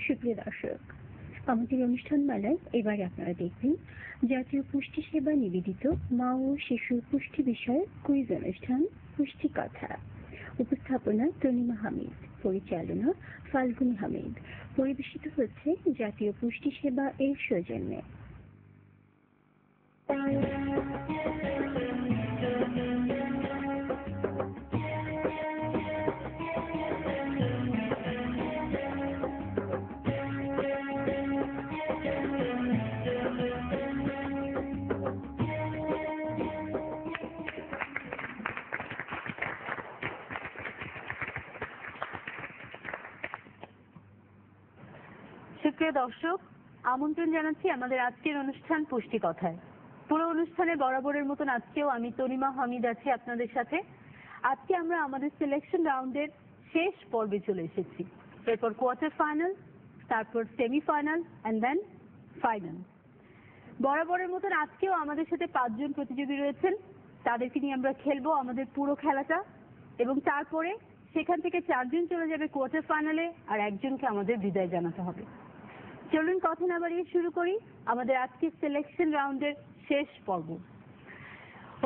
সুপ্রিয় দর্শক, আমাদের অনুষ্ঠানমালায় এবারে আপনারা দেখবেন জাতীয় পুষ্টি সেবা নিবেদিত মা ও শিশু পুষ্টি বিষয়ক কুইজ অনুষ্ঠান পুষ্টি কথা। উপস্থাপনা তনিমা হামিদ, পরিচালনা ফাল্গুনী হামিদ। পরিবেশিত হচ্ছে জাতীয় পুষ্টি সেবা এর সৌজন্যে। সুপ্রিয় দর্শক, আমন্ত্রণ জানাচ্ছি আমাদের আজকের অনুষ্ঠান পুষ্টি কথায়। পুরো অনুষ্ঠানে বরাবরের মতন আজকেও আমি তনিমা হামিদ আছি আপনাদের সাথে। আজকে আমরা আমাদের সিলেকশন রাউন্ডের শেষ পর্বে চলে এসেছি। এরপর কোয়ার্টার ফাইনাল, তারপর সেমিফাইনাল এন্ড দেন ফাইনাল। বরাবরের মতন আজকেও আমাদের সাথে 5 জন প্রতিযোগী রয়েছেন। তাদেরকে নিয়ে আমরা খেলবো আমাদের পুরো খেলাটা, এবং তারপরে সেখান থেকে 4 জন চলে যাবে কোয়ার্টার ফাইনালে, আর একজনকে আমাদের বিদায় জানাতে হবে। চলুন কথা না বাড়িয়ে শুরু করি আমাদের আজকের সিলেকশন রাউন্ডের শেষ পর্ব।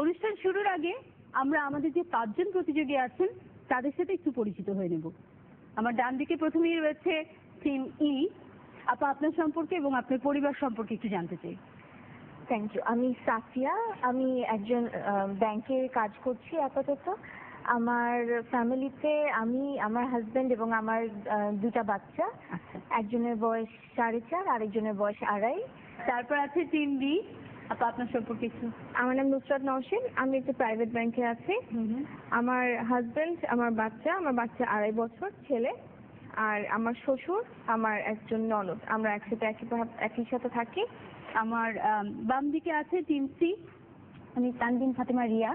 অনুষ্ঠান শুরুর আগে আমরা আমাদের যে 5 জন প্রতিযোগী আছেন তাদের সাথে একটু পরিচিত হয়ে নেব। আমার ডান দিকে প্রথমেই রয়েছে টিম ই। আপা, আপনার সম্পর্কে এবং আপনার পরিবার সম্পর্কে একটু জানতে চাই। Thank you. আমি সাফিয়া, আমি একজন ব্যাংকে কাজ করছি আপাতত। আমার ফ্যামিলিতে আমি, আমার হাজবেন্ড এবং আমার 2টা বাচ্চা। একজনের বয়স 4.5, আরেকজনের বয়স 2.5। তারপর আছে টিম বি। আপা, আপনার সম্পর্কে একটু। আমার নাম নুসরাত নওশিন, আমি একটা প্রাইভেট ব্যাংকে আছি। আমার হাজবেন্ড, আমার বাচ্চা 2.5 বছর ছেলে, আর আমার শ্বশুর, আমার একজন ননদ। আমরা একসাথে একই সাথে থাকি। আমার বাম দিকে আছে টিম সি। আমি তানবিন ফাতেমা রিয়া,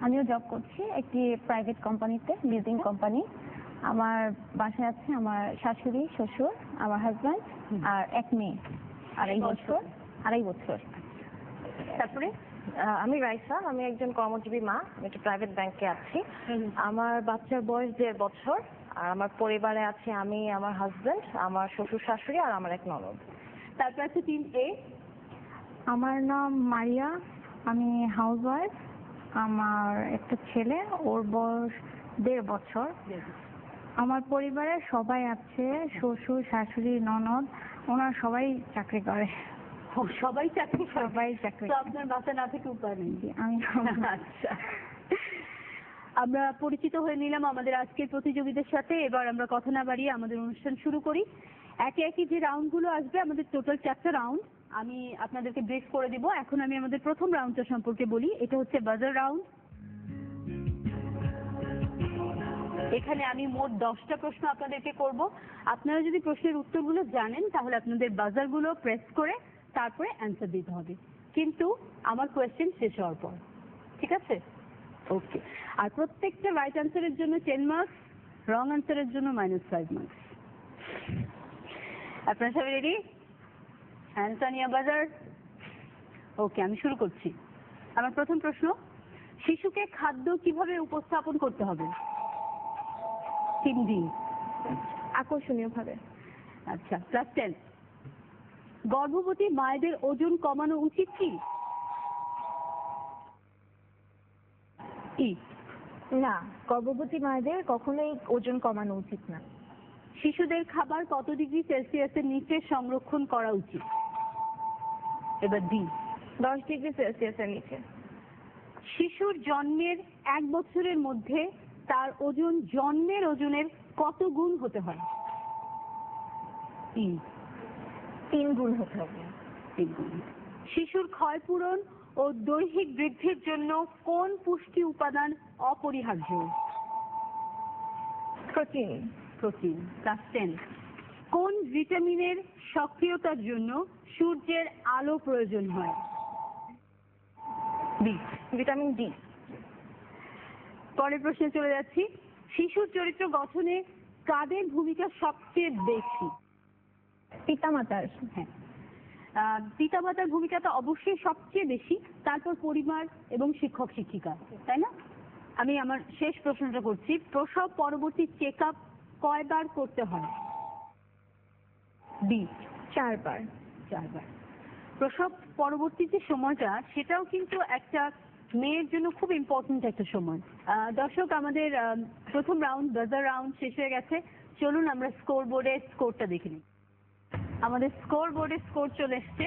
আমিও জব করছি একটি প্রাইভেট কোম্পানিতে, লিজিং কোম্পানি। আমার বাসায় আছে আমার শাশুড়ি, শ্বশুর, আমার হাজব্যান্ড আর এক মেয়ে, 2.5 বছর। তারপরে আমি রাইসা, আমি একজন কর্মজীবী মা, আমি একটা প্রাইভেট ব্যাংকে আছি। আমার বাচ্চার বয়স 1.5 বছর। আর আমার পরিবারে আছে আমি, আমার হাজবেন্ড, আমার শ্বশুর শাশুড়ি আর আমার এক ননদ। তারপর আছে টিম এ। আমার নাম মারিয়া, আমি হাউসওয়াইফ। আমার একটা ছেলে, ওর বয়স 1.5 বছর। আমার পরিবারে সবাই আছে, শ্বশুর শাশুড়ি ননদ, ওনারা সবাই চাকরি করে। সবাই চাকরি? সবাই চাকরি। তো আপনার বাসা না থেকে উপায় নেই। আমি আচ্ছা, আমরা পরিচিত হয়ে নিলাম আমাদের আজকের প্রতিযোগীদের সাথে। এবার আমরা কথা না বাড়িয়ে আমাদের অনুষ্ঠান শুরু করি। একে একে যে রাউন্ডগুলো আসবে, আমাদের টোটাল 4টা রাউন্ড, আমি আপনাদেরকে ব্রিফ করে দিব। এখন আমি আমাদের প্রথম রাউন্ডটা সম্পর্কে বলি। এটা হচ্ছে বাজার রাউন্ড। এখানে আমি মোট 10টা প্রশ্ন আপনাদেরকে করব। আপনারা যদি প্রশ্নের উত্তরগুলো জানেন তাহলে আপনাদের বাজারগুলো প্রেস করে তারপরে অ্যান্সার দিতে হবে, কিন্তু আমার কোয়েশ্চেন শেষ হওয়ার পর। ঠিক আছে? ওকে। আর প্রত্যেকটা রাইট অ্যান্সারের জন্য 10 মার্কস, রং অ্যান্সারের জন্য -5 মার্কস। আপনারা সবাই রেডি? হ্যান্সানিয়া বাজার। ওকে, আমি শুরু করছি। আমার প্রথম প্রশ্ন, শিশুকে খাদ্য কিভাবে উপস্থাপন করতে হবে? Team D. আকর্ষণীয় ভাবে। আচ্ছা, +10। গর্ভবতী মায়েদের ওজন কমানো উচিত কি? না, গর্ভবতী মায়েদের কখনোই ওজন কমানো উচিত না। শিশুদের খাবার কত ডিগ্রি সেলসিয়াসের নিচে সংরক্ষণ করা উচিত? এবার ডি। 10 ডিগ্রি সেলসিয়াসের নিচে। শিশুর জন্মের 1 বছরের মধ্যে তার ওজন জন্মের ওজনের কত গুণ হতে হয়? 3 গুণ হতে হবে। 3 গুণ। শিশুর ক্ষয়পূরণ ও দৈহিক বৃদ্ধির জন্য কোন পুষ্টি উপাদান অপরিহার্য? প্রোটিন। প্রোটিন। +10। কোন ভিটামিনের সক্রিয়তার জন্য সূর্যের আলো প্রয়োজন হয়? বি। Vitamin D. পরের প্রশ্নে চলে যাচ্ছি। শিশুর চরিত্র গঠনে কাদের ভূমিকা সবচেয়ে বেশি? পিতামাতার। হ্যাঁ, পিতামাতার ভূমিকা তো অবশ্যই সবচেয়ে বেশি, তারপর পরিবার এবং শিক্ষক শিক্ষিকা, তাই না? আমি আমার শেষ প্রশ্নটা করছি, প্রসব পরবর্তী চেক আপ কয়বার করতে হয়? বি 4 বার। 4 বার। প্রসব পরবর্তী যে সময়টা সেটাও কিন্তু একটা মেয়ের জন্য খুব ইম্পর্টেন্ট একটা সময়। দর্শক, আমাদের প্রথম রাউন্ড বাজার রাউন্ড শেষ হয়ে গেছে। চলুন আমরা স্কোর বোর্ডে স্কোরটা দেখে নিই। আমাদের স্কোর বোর্ডে স্কোর চলে এসছে।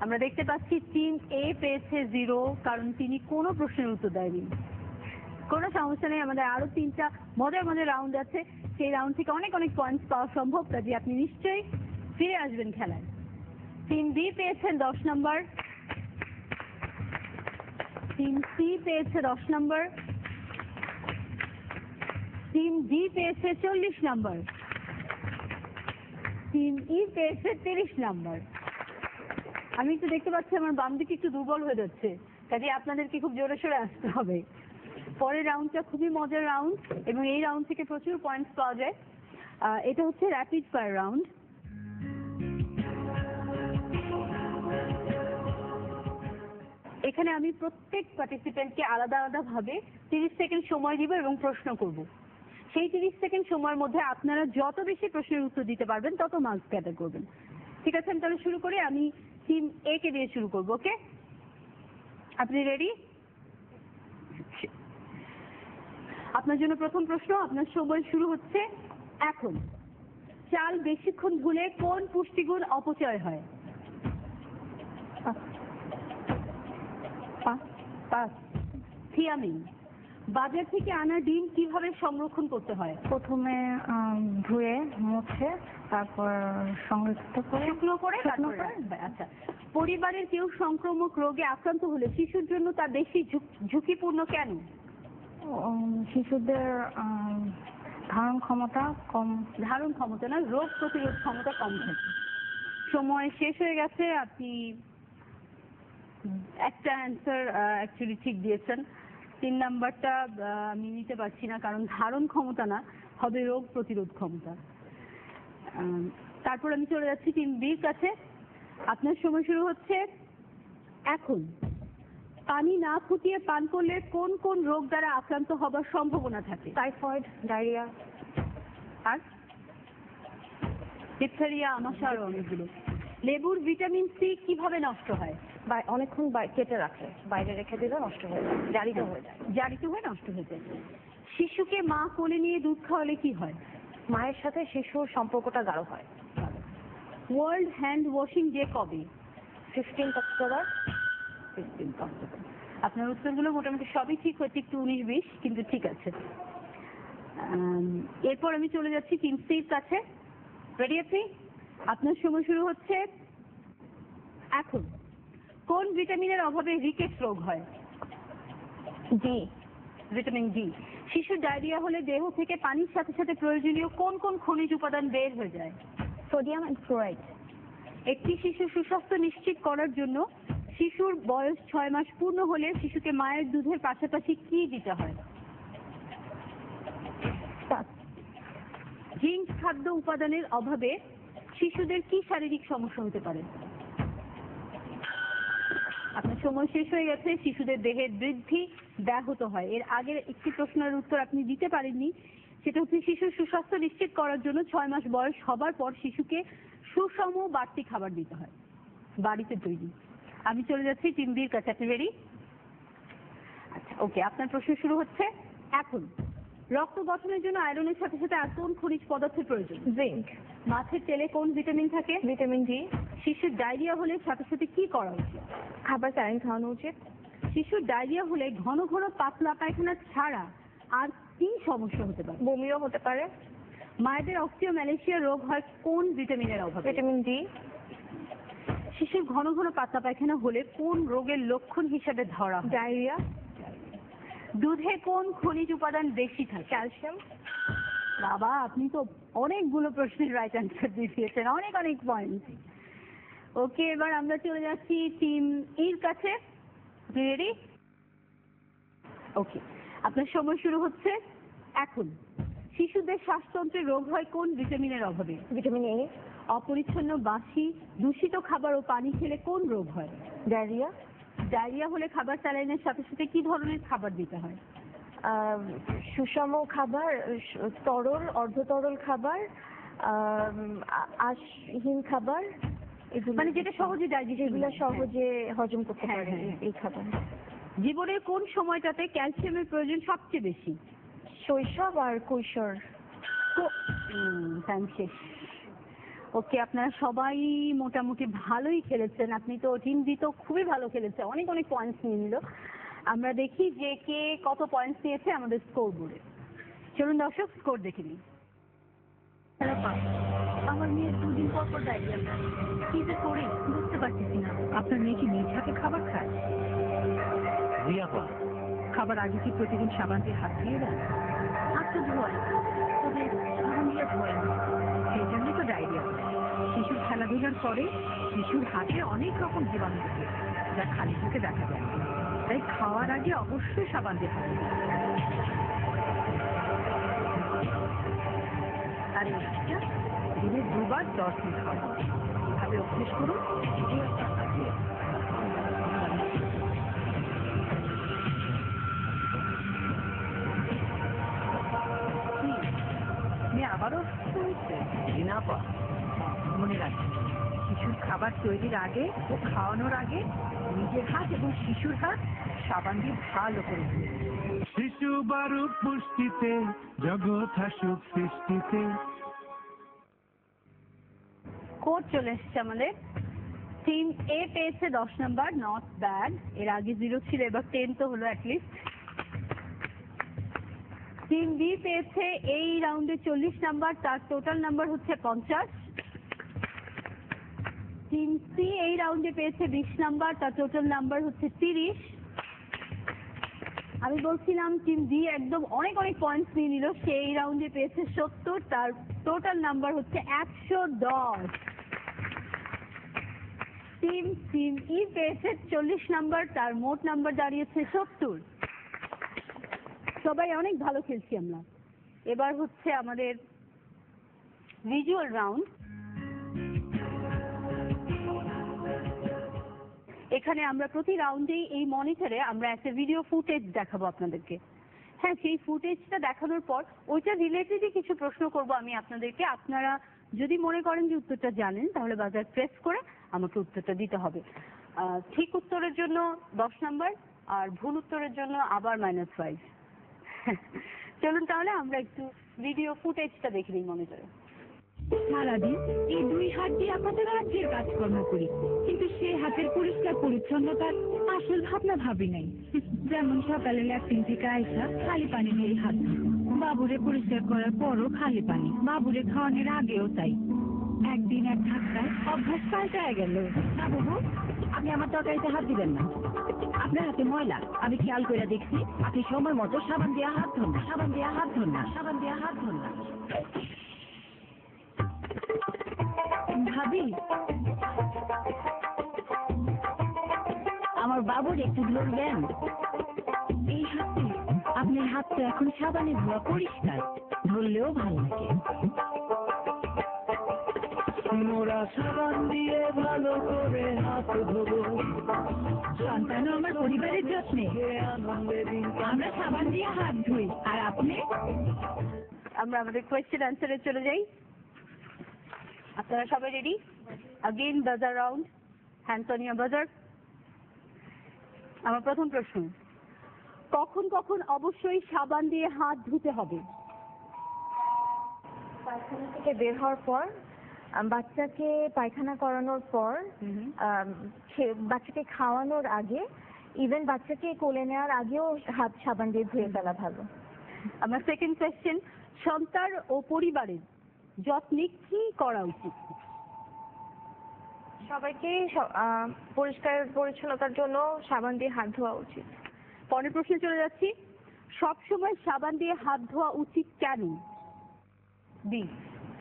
আমরা দেখতে পাচ্ছি টিম এ পেয়েছে 0, কারণ তিনি কোনো প্রশ্নের উত্তর দেয়নি। কোনো সমস্যা নেই, আমাদের আরো 3টা মজার মজার রাউন্ড আছে। সেই রাউন্ড থেকে অনেক অনেক পয়েন্টস পাওয়া সম্ভব, কাজে আপনি নিশ্চয়ই ফিরে আসবেন খেলায়। টিম বি পেয়েছেন 10 নম্বর, টিম সি পেয়েছে 10 নম্বর, টিম ডি পেয়েছে 40 নম্বর, টিম ই পেয়েছে 30 নম্বর। আমি একটু দেখতে পাচ্ছি আমার বাম দিকে একটু দুর্বল হয়ে যাচ্ছে, কাজে আপনাদেরকে খুব জোরে সোরে আসতে হবে। পরের রাউন্ডটা খুবই মজার রাউন্ড এবং এই রাউন্ড থেকে প্রচুর পয়েন্টস পাওয়া যায়। এটা হচ্ছে র্যাপিড ফায়ার রাউন্ড। এখানে আমি প্রত্যেক পার্টিসিপেন্টকে আলাদা আলাদা ভাবে 30 সেকেন্ড সময় দিব এবং প্রশ্ন করব। সেই 30 সেকেন্ড সময়ের মধ্যে আপনারা যত বেশি প্রশ্নের উত্তর দিতে পারবেন তত মার্কস গ্যাদার করবেন। ঠিক আছে, আমি তাহলে শুরু করি। আমি টিম এ কে দিয়ে শুরু করব। ওকে, আপনি রেডি? আপনার জন্য প্রথম প্রশ্ন, আপনার সময় শুরু হচ্ছে এখন। চাল বেশিক্ষণ ধুলে কোন পুষ্টিগুণ অপচয় হয়? থিয়ামিন। বাজার থেকে আনা ডিম কিভাবে সংরক্ষণ করতে হয়? প্রথমে ধুয়ে মুছে তারপর সংরক্ষিত করে শুকনো করে তারপর রাখতে হয়। আচ্ছা, পরিবারের কেউ সংক্রামক রোগে আক্রান্ত হলে শিশুর জন্য তা বেশি ঝুঁকিপূর্ণ কেন? শিশুদের ধারণ ক্ষমতা কম। ধারণ ক্ষমতা না, রোগ প্রতিরোধ ক্ষমতা কম থাকে। সময় শেষ হয়ে গেছে, আপনি একটা অ্যান্সার অ্যাকচুয়ালি ঠিক দিয়েছেন। 3 নাম্বারটা আমি নিতে পারছি না, কারণ ধারণ ক্ষমতা না, হবে রোগ প্রতিরোধ ক্ষমতা। তারপর আমি চলে যাচ্ছি টিম বির কাছে। আপনার সময় শুরু হচ্ছে এখন। পানি না ফুটিয়ে পান করলে কোন কোন রোগ দ্বারা আক্রান্ত হবার সম্ভাবনা থাকে? টাইফয়েড, ডায়রিয়া, আর ডিপথেরিয়া, আমাশা আর অনেকগুলো। লেবুর ভিটামিন সি কিভাবে নষ্ট হয়? অনেকক্ষণ কেটে রাখলে, বাইরে রেখে দিলে নষ্ট হয়ে যায়, জারিত হয়ে যায়। জারিত হয়ে নষ্ট হয়ে যায়। শিশুকে মা কোলে নিয়ে দুধ খাওয়ালে কি হয়? মায়ের সাথে শিশুর সম্পর্কটা গাঢ় হয়। ওয়ার্ল্ড হ্যান্ড ওয়াশিং ডে কবে? 15th October. 15th October. আপনার উত্তরগুলো মোটামুটি সবই ঠিক হচ্ছে, একটু 19-20, কিন্তু ঠিক আছে। এরপর আমি চলে যাচ্ছি টিম সির কাছে। রেডি আপনি? আপনার সময় শুরু হচ্ছে এখন। কোন ভিটামিনের অভাবে রিকেটস রোগ হয়? D, vitamin D. শিশু ডায়রিয়া হলে দেহ থেকে পানির সাথে সাথে প্রয়োজনীয় কোন কোন খনিজ উপাদান বের হয়ে যায়? Sodium and fluoride. একটি শিশুর সুস্বাস্থ্য নিশ্চিত করার জন্য শিশুর বয়স 6 মাস পূর্ণ হলে শিশুকে মায়ের দুধের পাশাপাশি কি দিতে হয়? জিঙ্ক খাদ্য উপাদানের অভাবে শিশুদের কি শারীরিক সমস্যা হতে পারে? আপনার সময় শেষ হয়ে গেছে। শিশুদের দেহের বৃদ্ধি ব্যাহত হয়। এর আগের একটি প্রশ্নের উত্তর আপনি দিতে পারেননি, সেটা হচ্ছে শিশুর সুস্বাস্থ্য নিশ্চিত করার জন্য 6 মাস বয়স হবার পর শিশুকে সুষম বাড়তি খাবার দিতে হয়, বাড়িতে তৈরি। আমি চলে যাচ্ছি টিম বির কাছে। আপনি রেডি? আচ্ছা, ওকে, আপনার প্রশ্ন শুরু হচ্ছে এখন। রক্ত গঠনের জন্য আয়রনের সাথে সাথে আর কোন খনিজ পদার্থের প্রয়োজন? জিঙ্ক। মাছের তেলে কোন ভিটামিন থাকে? Vitamin D. শিশুর ডায়রিয়া হলে সাথে সাথে কি করা উচিত? খাবার স্যালাইন খাওয়ানো উচিত। শিশুর ডায়রিয়া হলে ঘন ঘন পাতলা পায়খানা ছাড়া আর কি সমস্যা হতে পারে? বমিও হতে পারে। মায়েদের অস্টিওম্যালেশিয়া রোগ হয় কোন ভিটামিনের অভাবে? Vitamin D. শিশুর ঘন ঘন পাতলা পায়খানা হলে কোন রোগের লক্ষণ হিসেবে ধরা হয়? ডায়রিয়া। দুধে কোন খনিজ উপাদান বেশি থাকে? ক্যালসিয়াম। বাবা, আপনি তো অনেকগুলো প্রশ্নের রাইট অ্যান্সার দিয়েছেন, অনেক অনেক পয়েন্ট। ওকে, এবার আমরা চলে যাচ্ছি টিম ইর কাছে। আপনি রেডি? ওকে, আপনার সময় শুরু হচ্ছে এখন। শিশুদের শ্বাসতন্ত্রের রোগ হয় কোন ভিটামিনের অভাবে? Vitamin A. অপরিচ্ছন্ন, বাসি, দূষিত খাবার ও পানি খেলে কোন রোগ হয়? ডায়রিয়া। ডায়রিয়া হলে খাবার স্যালাইনের সাথে সাথে কি ধরনের খাবার দিতে হয়? সুষম খাবার, তরল অর্ধতরল খাবার, আঁশহীন খাবার, এগুলো মানে যেটা সহজে যেগুলো সহজে হজম করতে হ্যাঁ, পারে হ্যাঁ। এই খাবার। জীবনের কোন সময়টাতে ক্যালসিয়ামের প্রয়োজন সবচেয়ে বেশি? শৈশব আর কৈশোর। শেষ। ওকে, আপনারা সবাই মোটামুটি ভালোই খেলেছেন। আপনি তো টিম বি তো খুবই ভালো খেলেছে, অনেক অনেক পয়েন্টস নিয়ে নিল। আমরা দেখি যে কে কত পয়েন্টস নিয়েছে আমাদের স্কোর বোর্ডে। চলুন দর্শক স্কোর দেখে নিই। আমার মেয়ের 2 দিন পর পর ডায়রিয়া হয়। কি যে করি বুঝতে পারতেছি না। আপনার মেয়ে কি নিজ হাতে খাবার খায়? খাবার আগে কি প্রতিদিন সাবান দিয়ে হাত ধুয়ে দেন? হাত তো ধোয়, তবে সাবান দিয়ে ধোয় না। সেই জন্যই তো ডায়রিয়া হয়। শিশুর খেলাধুলার পরে শিশুর হাতে অনেক রকম জীবাণু থাকে, যা খালি চোখে দেখা যায়। তাই খাওয়ার আগে অবশ্যই সাবান দিয়ে হাত ধুতে হবে। আর এই ওষুধটা দিনে 2 বার 10 দিন খাওয়া। এভাবে অভ্যেস করুন। মেয়ে আবারও অসুস্থ হয়েছে? মনে রাখবেন, শিশুর খাবার তৈরির আগে ও খাওয়ানোর আগে নিজের হাত এবং শিশুর হাত সাবান দিয়ে ভালো করে ধুয়ে নিন। শিশু বারুক পুষ্টিতে, জগৎ হাসুক সৃষ্টিতে। কোড চলে এসছে আমাদের। টিম এ পেয়েছে 10 নাম্বার, নট ব্যাড। এর আগে 0 ছিল, এবার 10 তো হলো অ্যাটলিস্ট। টিম বি পেয়েছে এই রাউন্ডে 40 নাম্বার, তার টোটাল নাম্বার হচ্ছে 50। টিম সি এই রাউন্ডে পেয়েছে 20 নাম্বার, তার টোটাল নাম্বার হচ্ছে 30। আমি বলছিলাম টিম ডি একদম অনেক অনেক পয়েন্টস নিয়ে নিল, সে এই রাউন্ডে পেয়েছে 70, তার টোটাল নাম্বার হচ্ছে 110। টিম ই পেয়েছে 40 নাম্বার, তার মোট নাম্বার দাঁড়িয়েছে 70। সবাই অনেক ভালো খেলছি আমরা। এবার হচ্ছে আমাদের ভিজুয়াল রাউন্ড। এখানে আমরা প্রতি রাউন্ডেই এই মনিটরে আমরা একটা ভিডিও ফুটেজ দেখাবো আপনাদেরকে। হ্যাঁ, সেই ফুটেজটা দেখানোর পর ওইটা রিলেটেডই কিছু প্রশ্ন করব আমি আপনাদেরকে। আপনারা যদি মনে করেন যে উত্তরটা জানেন, তাহলে বাজার প্রেস করে আমাকে উত্তরটা দিতে হবে। ঠিক উত্তরের জন্য 10 নাম্বার, আর ভুল উত্তরের জন্য আবার -5। চলুন তাহলে আমরা একটু ভিডিও ফুটেজটা দেখে নিই মনিটরে। সারাদিন এই 2 হাত দিয়ে আমাদের রাজ্যের কাজকর্ম করি, কিন্তু সে হাতের পরিষ্কার পরিচ্ছন্নতার আসল ভাবনা ভাবি নাই। যেমন সকালে ল্যাট্রিন থেকে আইসা খালি পানি দিয়ে হাত ধুই, বাবুরে পরিষ্কার করার পরও খালি পানি, বাবুরে খাওয়ানোর আগেও তাই। একদিন এক ধাক্কায় অভ্যাস পাল্টায় গেল। না বাবু, আপনি আমার তরকারিতে হাত দিবেন না, আপনার হাতে ময়লা। আমি খেয়াল করে দেখছি আপনি সময় মতো সাবান দিয়ে হাত ধোন না, সাবান দিয়ে হাত ধোন না, সাবান দিয়ে হাত ধোন না। ভাবি, আমার বাবুর একটু ধরবেন এই হাতে। আপনার হাত তো এখন সাবানে ধোয়া পরিষ্কার, ধরলেও ভালো লাগে। মোরা সাবান দিয়ে ভালো করে হাত ধোবো, সন্তান আমার পরিবারের যত্নে আমরা সাবান দিয়ে হাত ধুই। আর আপনি? আমরা আমাদের কোয়েশ্চেন অ্যান্সারে চলে যাই। আপনারা সবাই রেডি? अगेन বাজার রাউন্ড, হ্যান্ডস অন ইওর বাজার। আমার প্রথম প্রশ্ন, কখন কখন অবশ্যই সাবান দিয়ে হাত ধুতে হবে? পায়খানা থেকে বের হওয়ার পর, বাচ্চাকে পায়খানা করানোর পর, বাচ্চাকে খাওয়ানোর আগে, ইভেন বাচ্চাকে কোলে নেওয়ার আগেও হাত সাবান দিয়ে ধুয়ে ফেলা ভালো। আমার সেকেন্ড কোয়েশ্চেন, সন্তান ও পরিবারের যত্নে কি করা উচিত? সবাইকে পরিষ্কার পরিচ্ছন্নতার জন্য সাবান দিয়ে হাত ধোয়া উচিত। পরের প্রশ্নে চলে যাচ্ছি, সবসময় সাবান দিয়ে হাত ধোয়া উচিত কেন? বি,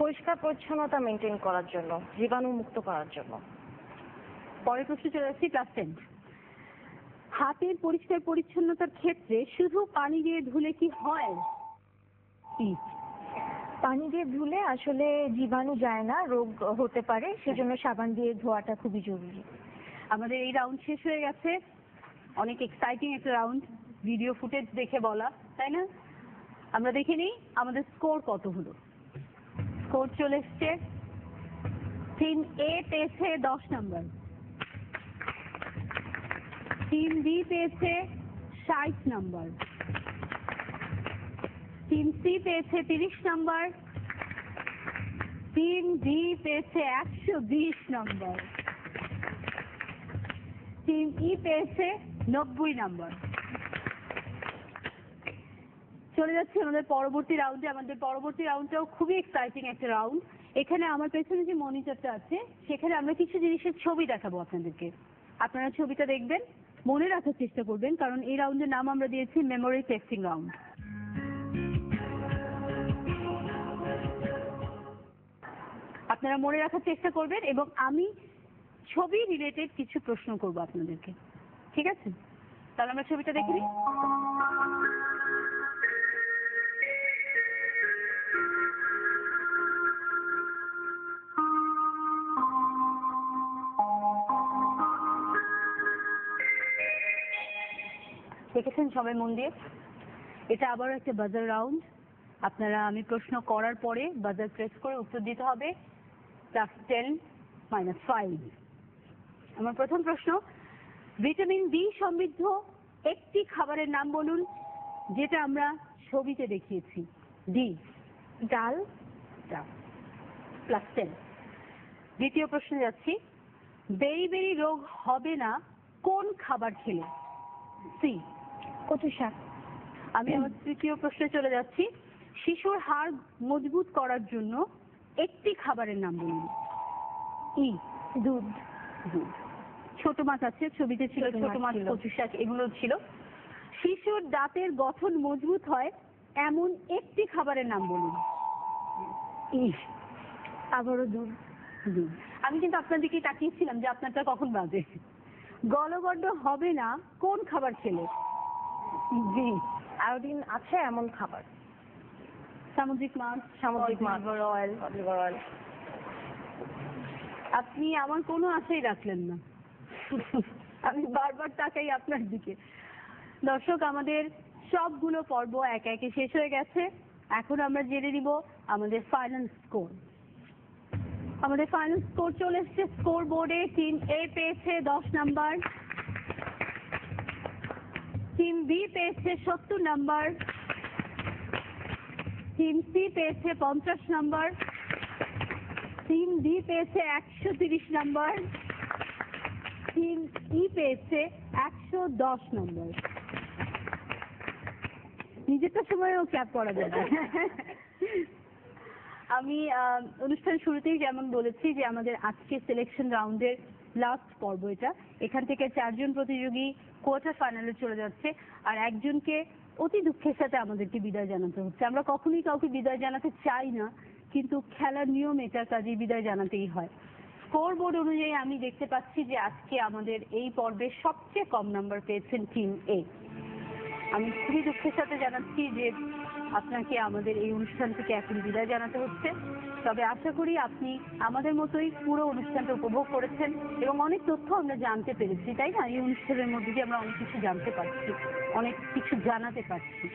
পরিষ্কার পরিচ্ছন্নতা মেনটেন করার জন্য, জীবাণু মুক্ত করার জন্য। পরের প্রশ্নে চলে যাচ্ছি ক্লাস 10। হাতের পরিষ্কার পরিচ্ছন্নতার ক্ষেত্রে শুধু পানি দিয়ে ধুলে কি হয়? পানি দিয়ে ধুলে আসলে জীবাণু যায় না, রোগ হতে পারে, সেজন্য সাবান দিয়ে ধোয়াটা খুবই জরুরি। আমাদের এই রাউন্ড শেষ হয়ে গেছে, অনেক এক্সাইটিং একটা রাউন্ড। ভিডিও ফুটেজ দেখে বলা, তাই না? আমরা দেখে নিই আমাদের স্কোর কত হলো। স্কোর চলে এসছে, টিম এ পেয়েছে 10 নম্বর, টিম বি পেয়েছে 60 নম্বর, টিম সি পেয়েছে 30 নম্বর, টিম ডি পেয়েছে 120 নম্বর, টিম ই পেয়েছে 90 নম্বর। চলে যাচ্ছে আমাদের পরবর্তী রাউন্ডে। আমাদের পরবর্তী রাউন্ডটাও খুবই এক্সাইটিং একটা রাউন্ড। এখানে আমার পেছনে যে মনিটরটা আছে সেখানে আমরা কিছু জিনিসের ছবি দেখাবো আপনাদেরকে। আপনারা ছবিটা দেখবেন, মনে রাখার চেষ্টা করবেন, কারণ এই রাউন্ডের নাম আমরা দিয়েছি মেমোরি টেস্টিং রাউন্ড। আপনারা মনে রাখার চেষ্টা করবেন এবং আমি ছবি রিলেটেড কিছু প্রশ্ন করব আপনাদেরকে, ঠিক আছে? তাহলে আমরা ছবিটা দেখে নিই। দেখেছেন সবাই মন দিয়ে? এটা আবারও একটা বাজার রাউন্ড। আপনারা আমি প্রশ্ন করার পরে বাজার প্রেস করে উত্তর দিতে হবে, +10 -5। আমার প্রথম প্রশ্ন, ভিটামিন বি সমৃদ্ধ একটি খাবারের নাম বলুন যেটা আমরা ছবিতে দেখিয়েছি। ডি, ডাল। +10। দ্বিতীয় প্রশ্নে যাচ্ছি, বেরি রোগ হবে না কোন খাবার খেলে? সি, কচু শাক। আমি আমার তৃতীয় প্রশ্নে চলে যাচ্ছি, শিশুর হাড় মজবুত করার জন্য একটি খাবারের নাম বলুন। ই, দুধ। দুধ। ছোট মাছ আছে, ছবিতে ছিল ছোট মাছ, ছিল। কচু শাক, এগুলো ছিল। শিশুর দাঁতের গঠন মজবুত হয় এমন একটি খাবারের নাম বলুন। ই, আবারও দুধ। দুধ। আমি কিন্তু আপনার দিকে তাকিয়েছিলাম যে আপনারটা কখন বাজে। গলগণ্ড হবে না কোন খাবার খেলে? জি, আয়োডিন আছে এমন খাবার। সামুদ্রিক মাছ, সামুদ্রিক মাছ। Liver oil. আপনি আমার কোনো আশাই রাখলেন না। আমি বারবার তাকাই আপনার দিকে। দর্শক, আমাদের সবগুলো পর্ব একে একে শেষ হয়ে গেছে। এখন আমরা জেনে নিব আমাদের ফাইনাল স্কোর। আমাদের ফাইনাল স্কোর চলে এসছে স্কোর বোর্ডে। টিম এ পেয়েছে 10 নাম্বার, টিম বি পেয়েছে 70 নাম্বার, টিম সি পেয়েছে 50 নাম্বার, টিম ডি পেয়েছে 130 নাম্বার, টিম ই পেয়েছে 110 নাম্বার। নিজেরটা সময়ও ক্যাপ করা যাবে। আমি অনুষ্ঠান শুরুতেই যেমন বলেছি যে আমাদের আজকে সিলেকশন রাউন্ডের লাস্ট পর্ব এটা। এখান থেকে 4 জন প্রতিযোগী কোয়ার্টার ফাইনালে চলে যাচ্ছে, আর একজনকে অতি দুঃখের সাথে আমাদেরকে বিদায় জানাতে হচ্ছে। আমরা কখনোই কাউকে বিদায় জানাতে চাই না, কিন্তু খেলার নিয়ম এটা, কাজে বিদায় জানাতেই হয়। স্কোর বোর্ড অনুযায়ী আমি দেখতে পাচ্ছি যে আজকে আমাদের এই পর্বে সবচেয়ে কম নাম্বার পেয়েছেন টিম এ। আমি খুবই দুঃখের সাথে জানাচ্ছি যে আপনাকে আমাদের এই অনুষ্ঠান থেকে এখন বিদায় জানাতে হচ্ছে। তবে আশা করি আপনি আমাদের মতোই পুরো অনুষ্ঠানটা উপভোগ করেছেন এবং অনেক তথ্য আমরা জানতে পেরেছি, তাই না? এই অনুষ্ঠানের মধ্যে দিয়ে আমরা অনেক কিছু জানতে পারছি, অনেক কিছু জানাতে পারছি।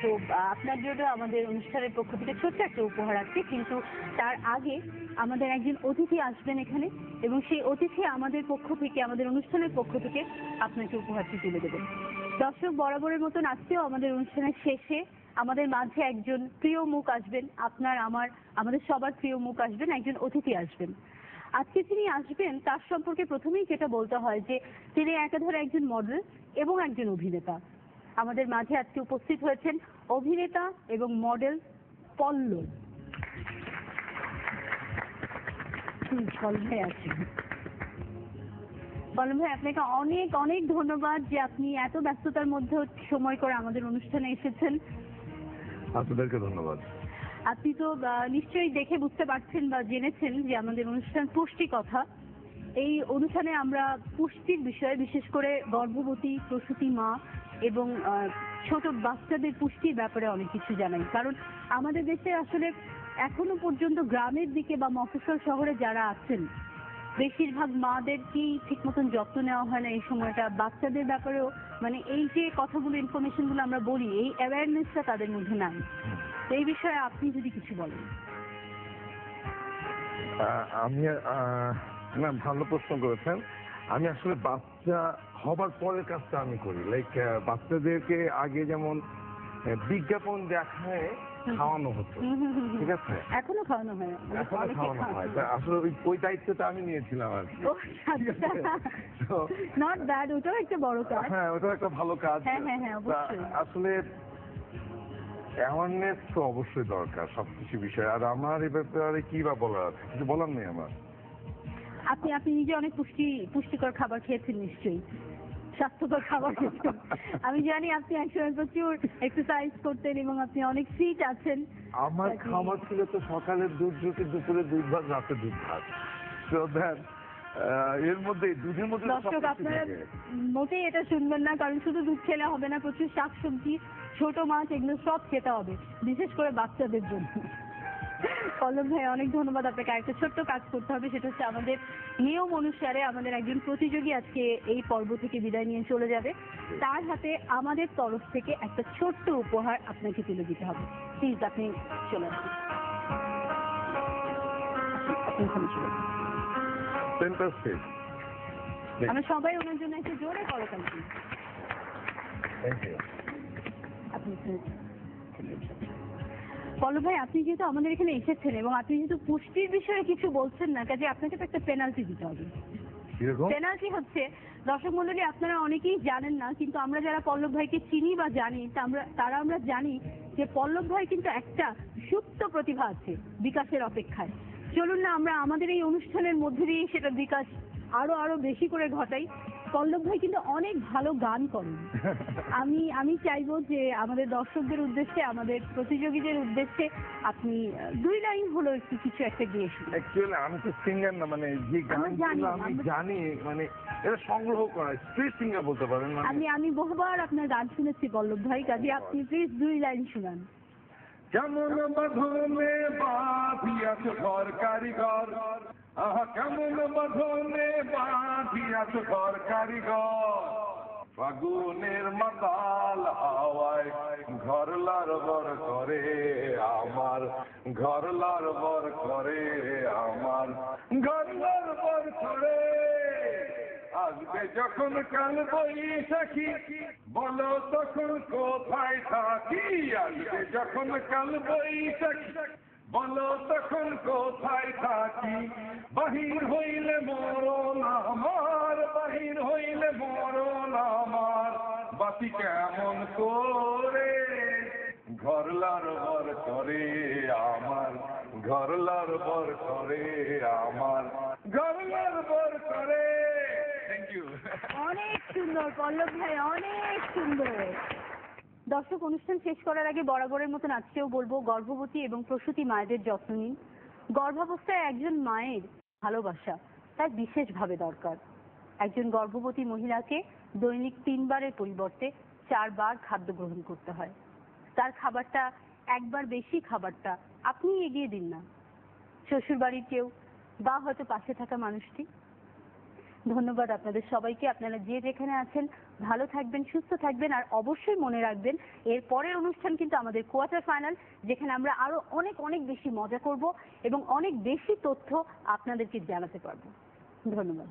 তো আপনার জন্য আমাদের অনুষ্ঠানের পক্ষ থেকে ছোট্ট একটা উপহার আছে, কিন্তু তার আগে আমাদের একজন অতিথি আসবেন এখানে এবং সেই অতিথি আমাদের পক্ষ থেকে, আমাদের অনুষ্ঠানের পক্ষ থেকে আপনাকে উপহারটি তুলে দেবেন। দর্শক, বরাবরের মতন আজকেও আমাদের অনুষ্ঠানের শেষে আমাদের মাঝে একজন প্রিয় মুখ আসবেন। আপনার, আমার, আমাদের সবার প্রিয় মুখ আসবেন, একজন অতিথি আসবেন। আজকে যিনি আসবেন তার সম্পর্কে প্রথমেই যেটা বলতে হয় যে তিনি একাধারে একজন মডেল এবং একজন অভিনেতা। আমাদের মাঝে আজকে উপস্থিত হয়েছেন অভিনেতা এবং মডেল পল্লব। পল্লব ভাই আছেন। পল্লব ভাই, আপনাকে অনেক অনেক ধন্যবাদ যে আপনি এত ব্যস্ততার মধ্যে সময় করে আমাদের অনুষ্ঠানে এসেছেন। আপনাদেরকে ধন্যবাদ। আপনি তো নিশ্চয়ই দেখে বুঝতে পারছেন বা জেনেছেন যে আমাদের অনুষ্ঠান পুষ্টি কথা। এই অনুষ্ঠানে আমরা পুষ্টির বিষয়ে, বিশেষ করে গর্ভবতী, প্রসূতি মা এবং ছোট বাচ্চাদের পুষ্টির ব্যাপারে অনেক কিছু জানাই। কারণ আমাদের দেশে আসলে এখনো পর্যন্ত গ্রামের দিকে বা মফস্বল শহরে যারা আছেন, বেশিরভাগ মাদেরকেই ঠিক মতন যত্ন নেওয়া হয় না এই সময়টা। বাচ্চাদের ব্যাপারেও মানে এই যে কথাগুলো ইনফরমেশনগুলো আমরা বলি, এই অ্যাওয়ারনেসটা তাদের মধ্যে নাই। তো এই বিষয়ে আপনি যদি কিছু বলেন। আমি না, ভালো প্রশ্ন করেছেন। আমি আসলে বাচ্চা হবার পরের কাজটা আমি করি, লাইক বাচ্চাদেরকে আগে যেমন বিজ্ঞাপন দেখায় খাওয়ানো হতো, ঠিক আছে, এখনো খাওয়ানো হয়, এখনো খাওয়ানো হয়। তা আসলে ওই দায়িত্বটা আমি নিয়েছিলাম আর কি। নট ব্যাড, ওটাও একটা বড় কাজ। হ্যাঁ, ওটাও একটা ভালো কাজ। হ্যাঁ, অবশ্যই। আসলে অ্যাওয়ারনেস তো অবশ্যই দরকার সবকিছু বিষয়ে। আর আমার এই ব্যাপারে কি বা বলার আছে, কিছু বলার নেই আমার। আপনি নিজে অনেক পুষ্টিকর খাবার খেয়েছেন নিশ্চয়ই, স্বাস্থ্যকর খাবার খেয়েছেন। আমি জানি আপনি একসময় প্রচুর এক্সারসাইজ করতেন এবং আপনি অনেক ফিট আছেন। আমার খাবার ছিল তো সকালের দুধ রুটি, দুপুরে দুধ ভাত, রাতে দুধ ভাত। So that, এর মধ্যে দুধের মধ্যে দর্শক আপনারা মোটেই এটা শুনবেন না, কারণ শুধু দুধ খেলে হবে না, প্রচুর শাকসবজি, ছোট মাছ, এগুলো সব খেতে হবে, বিশেষ করে বাচ্চাদের জন্য। পল্লব ভাই, অনেক ধন্যবাদ আপনাকে। একটা ছোট্ট কাজ করতে হবে, সেটা হচ্ছে আমাদের নিয়ম অনুসারে আমাদের একজন প্রতিযোগী আজকে এই পর্ব থেকে বিদায় নিয়ে চলে যাবে, তার হাতে আমাদের তরফ থেকে একটা ছোট্ট উপহার আপনাকে তুলে দিতে হবে। প্লিজ আপনি চলে আসুন। Fantastic. আমরা সবাই ওনার জন্য একটা জোরে করতালি দিই। Thank you. পল্লব ভাই, আপনি যেহেতু আমাদের এখানে এসেছেন এবং আপনি যেহেতু পুষ্টির বিষয়ে কিছু বলছেন না, কাজে আপনাকে তো একটা পেনাল্টি দিতে হবে। পেনাল্টি হচ্ছে, দর্শক মন্ডলী আপনারা অনেকেই জানেন না, কিন্তু আমরা যারা পল্লব ভাইকে চিনি বা জানি আমরা জানি যে পল্লব ভাই কিন্তু একটা সুপ্ত প্রতিভা আছে বিকাশের অপেক্ষায়। চলুন না আমরা আমাদের এই অনুষ্ঠানের মধ্যে দিয়ে সেটা বিকাশ আরো বেশি করে ঘটাই। পল্লব ভাই কিন্তু অনেক ভালো গান করেন। আমি চাইবো যে আমাদের দর্শকদের উদ্দেশ্যে, আমাদের প্রতিযোগীদের উদ্দেশ্যে আপনি 2 লাইন হলো একটু কিছু একটা গেয়ে শুনুন। অ্যাকচুয়ালি আমি তো সিঙ্গার না, মানে যে গানগুলো আমি জানি, মানে এটা সংগ্রহ করা, স্ট্রিট সিঙ্গার বলতে পারেন। আমি বহুবার আপনার গান শুনেছি পল্লব ভাই, কাজে আপনি প্লিজ 2 লাইন শুনান। কেমন বাঁধনে বাঁধিয়াছ ঘর কারিগর, কেমন বাঁধনে বাঁধিয়াছ ঘর কারিগর, ফাগুনের মাতাল হাওয়ায় ঘর লড়বড় করে আমার, ঘর লড়বড় করে আমার, ঘর লড়বড় করে। আসবে যখন কাল বৈশাখী, বলো তখন কোথায় থাকি। আসবে যখন কাল বৈশাখী, বলো তখন কোথায় থাকি। বাহির হইলে মরণ আমার, বাহির হইলে মরণ আমার, বাতি কেমন করে ঘর লড়বড় করে আমার, ঘর লড়বড় করে আমার, ঘর লড়বড় করে। Thank you. অনেক সুন্দর পল্লব ভাই, অনেক সুন্দর। দর্শক, অনুষ্ঠান শেষ করার আগে বরাবরের মতন আজকেও বলবো, গর্ভবতী এবং প্রসূতি মায়েদের যত্ন নিন। গর্ভাবস্থায় একজন মায়ের ভালোবাসা তার বিশেষভাবে দরকার। একজন গর্ভবতী মহিলাকে দৈনিক 3 বারের পরিবর্তে 4 বার খাদ্য গ্রহণ করতে হয়। তার খাবারটা একবার বেশি খাবারটা আপনি এগিয়ে দিন না, শ্বশুর বাড়ির কেউ বা হয়তো পাশে থাকা মানুষটি। ধন্যবাদ আপনাদের সবাইকে। আপনারা যে যেখানে আছেন ভালো থাকবেন, সুস্থ থাকবেন, আর অবশ্যই মনে রাখবেন এর পরের অনুষ্ঠান কিন্তু আমাদের কোয়ার্টার ফাইনাল, যেখানে আমরা আরো অনেক বেশি মজা করব এবং অনেক বেশি তথ্য আপনাদেরকে জানাতে পারবো। ধন্যবাদ।